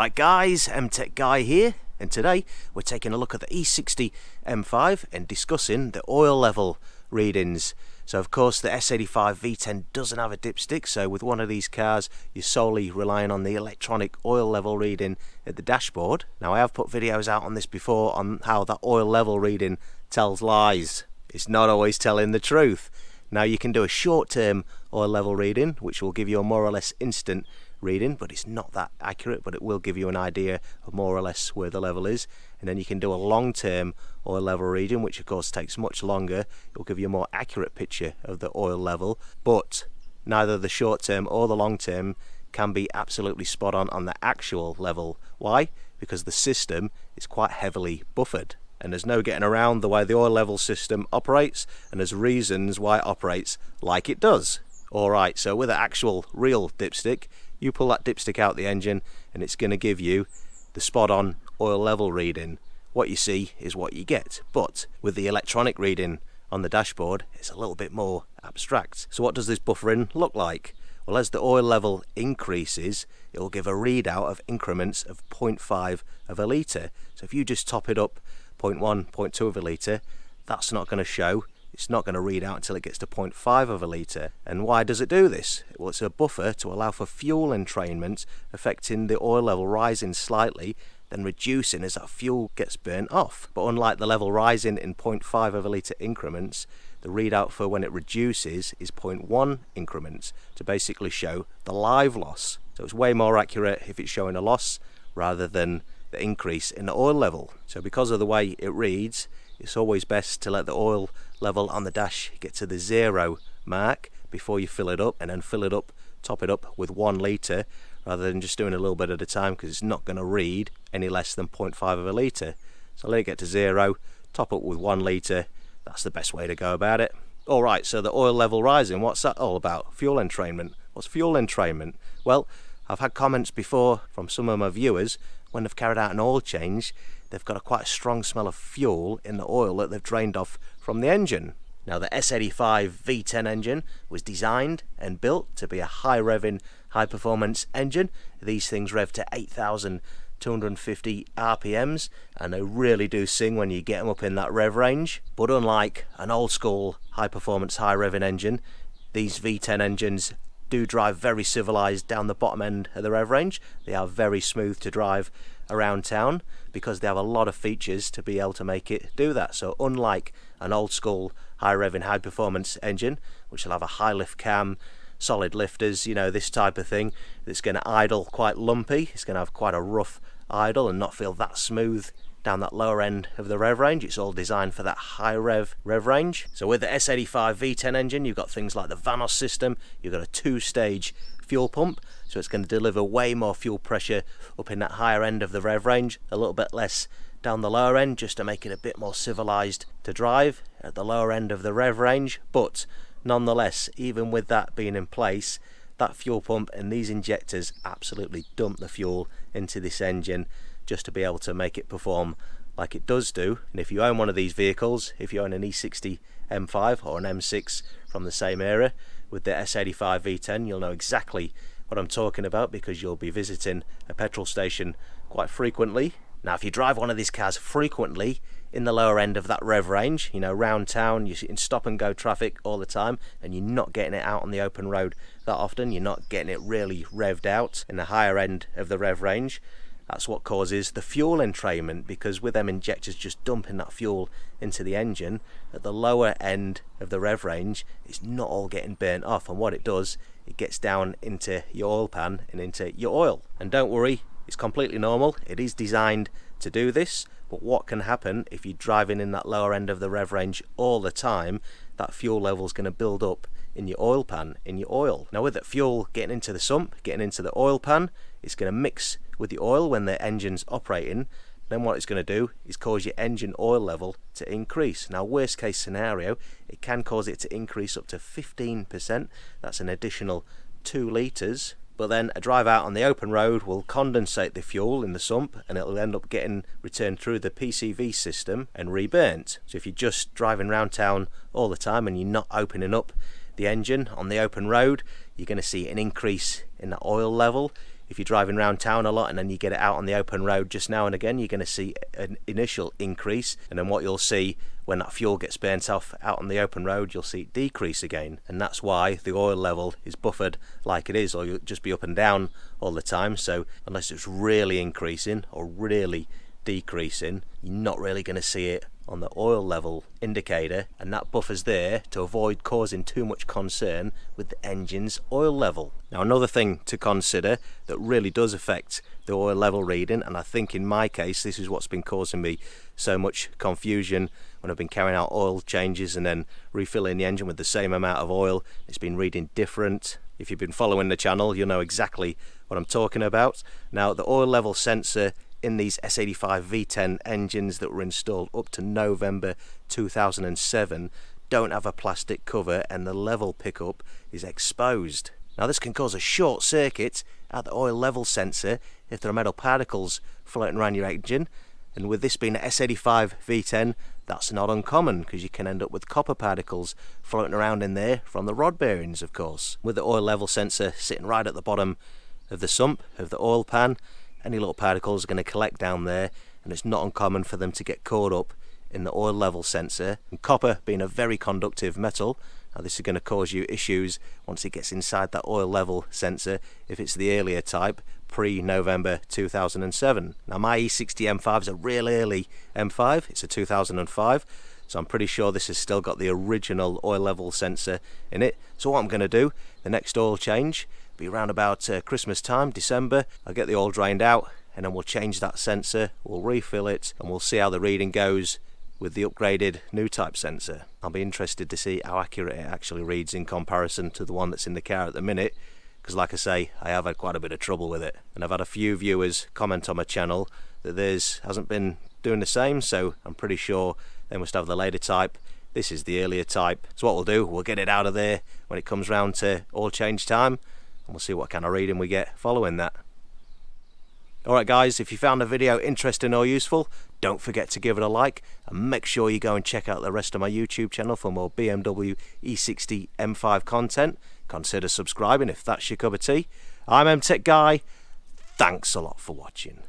Alright guys, MTech Guy here, and today we're taking a look at the E60 M5 and discussing the oil level readings. So of course the S85 V10 doesn't have a dipstick, so with one of these cars you're solely relying on the electronic oil level reading at the dashboard. Now I have put videos out on this before on how that oil level reading tells lies. It's not always telling the truth. Now you can do a short-term oil level reading which will give you a more or less instant reading, but it's not that accurate, but it will give you an idea of more or less where the level is. And then you can do a long-term oil level reading, which of course takes much longer. It will give you a more accurate picture of the oil level, but neither the short-term or the long-term can be absolutely spot on the actual level. Why? Because the system is quite heavily buffered, and there's no getting around the way the oil level system operates, and there's reasons why it operates like it does. Alright, so with an actual real dipstick, you pull that dipstick out the engine and it's going to give you the spot on oil level reading. What you see is what you get, but with the electronic reading on the dashboard it's a little bit more abstract. So what does this buffering look like? Well, as the oil level increases it will give a readout of increments of 0.5 of a litre. So if you just top it up 0.1, 0.2 of a litre, that's not going to show. It's not going to read out until it gets to 0.5 of a litre. And why does it do this? Well, it's a buffer to allow for fuel entrainment, affecting the oil level rising slightly, then reducing as that fuel gets burnt off. But unlike the level rising in 0.5 of a litre increments, the readout for when it reduces is 0.1 increments to basically show the live loss. So it's way more accurate if it's showing a loss rather than the increase in the oil level. So because of the way it reads, it's always best to let the oil level on the dash get to the 0 mark before you fill it up, and then fill it up, top it up with 1 litre rather than just doing a little bit at a time, because it's not going to read any less than 0.5 of a litre. So let it get to 0, top up with 1 litre. That's the best way to go about it. Alright, so the oil level rising, what's that all about? Fuel entrainment. What's fuel entrainment? Well, I've had comments before from some of my viewers when they've carried out an oil change. They've got quite a strong smell of fuel in the oil that they've drained off from the engine. Now the S85 V10 engine was designed and built to be a high revving, high performance engine. These things rev to 8,250 RPMs and they really do sing when you get them up in that rev range. But unlike an old school high performance, high revving engine, these V10 engines do drive very civilized down the bottom end of the rev range. They are very smooth to drive around town because they have a lot of features to be able to make it do that. So unlike an old school high revving, high performance engine which will have a high lift cam, solid lifters, you know, this type of thing, that's going to idle quite lumpy, it's going to have quite a rough idle and not feel that smooth down that lower end of the rev range. It's all designed for that high rev range. So with the S85 V10 engine you've got things like the Vanos system, you've got a 2-stage fuel pump, so it's going to deliver way more fuel pressure up in that higher end of the rev range, a little bit less down the lower end, just to make it a bit more civilized to drive at the lower end of the rev range. But nonetheless, even with that being in place, that fuel pump and these injectors absolutely dump the fuel into this engine just to be able to make it perform like it does do. And if you own one of these vehicles, if you own an E60 M5 or an M6 from the same era with the S85 V10, you'll know exactly what I'm talking about because you'll be visiting a petrol station quite frequently. Now if you drive one of these cars frequently in the lower end of that rev range, you know, round town, you're in stop and go traffic all the time and you're not getting it out on the open road that often, you're not getting it really revved out in the higher end of the rev range, that's what causes the fuel entrainment, because with them injectors just dumping that fuel into the engine at the lower end of the rev range, it's not all getting burnt off, and what it does, it gets down into your oil pan and into your oil. And don't worry, it's completely normal, it is designed to do this, but what can happen if you're driving in that lower end of the rev range all the time, that fuel level is going to build up in your oil pan, in your oil. Now with that fuel getting into the sump, getting into the oil pan, it's going to mix with the oil when the engine's operating. Then what it's going to do is cause your engine oil level to increase. Now worst case scenario, it can cause it to increase up to 15%. That's an additional 2 litres. But then a drive out on the open road will condensate the fuel in the sump and it'll end up getting returned through the PCV system and reburnt. So if you're just driving around town all the time and you're not opening up the engine on the open road, you're going to see an increase in the oil level. if you're driving around town a lot and then you get it out on the open road just now and again, you're going to see an initial increase, and then what you'll see when that fuel gets burnt off out on the open road, you'll see it decrease again. And that's why the oil level is buffered like it is, or you'll just be up and down all the time. So unless it's really increasing or really decreasing, you're not really going to see it on the oil level indicator, and that buffer's there to avoid causing too much concern with the engine's oil level. Now, another thing to consider that really does affect the oil level reading, and I think in my case this is what's been causing me so much confusion when I've been carrying out oil changes and then refilling the engine with the same amount of oil, it's been reading different. If you've been following the channel, you'll know exactly what I'm talking about. Now, the oil level sensor in these S85 V10 engines that were installed up to November 2007 don't have a plastic cover, and the level pickup is exposed. Now, this can cause a short circuit at the oil level sensor if there are metal particles floating around your engine, and with this being an S85 V10, that's not uncommon because you can end up with copper particles floating around in there from the rod bearings, of course. With the oil level sensor sitting right at the bottom of the sump of the oil pan, any little particles are going to collect down there, and it's not uncommon for them to get caught up in the oil level sensor. And copper being a very conductive metal, now this is going to cause you issues once it gets inside that oil level sensor if it's the earlier type, pre-November 2007. Now, my E60 M5 is a real early M5, it's a 2005, so I'm pretty sure this has still got the original oil level sensor in it. So what I'm going to do, the next oil change, be around about Christmas time, December. I'll get the oil drained out and then we'll change that sensor, we'll refill it, and we'll see how the reading goes with the upgraded new type sensor. I'll be interested to see how accurate it actually reads in comparison to the one that's in the car at the minute, because like I say, I have had quite a bit of trouble with it, and I've had a few viewers comment on my channel that theirs hasn't been doing the same, so I'm pretty sure they must have the later type. This is the earlier type. So what we'll do, we'll get it out of there when it comes round to oil change time, and we'll see what kind of reading we get following that. Alright guys, if you found the video interesting or useful, don't forget to give it a like, and make sure you go and check out the rest of my YouTube channel for more BMW E60 M5 content. Consider subscribing if that's your cup of tea. I'm MTech Guy, thanks a lot for watching.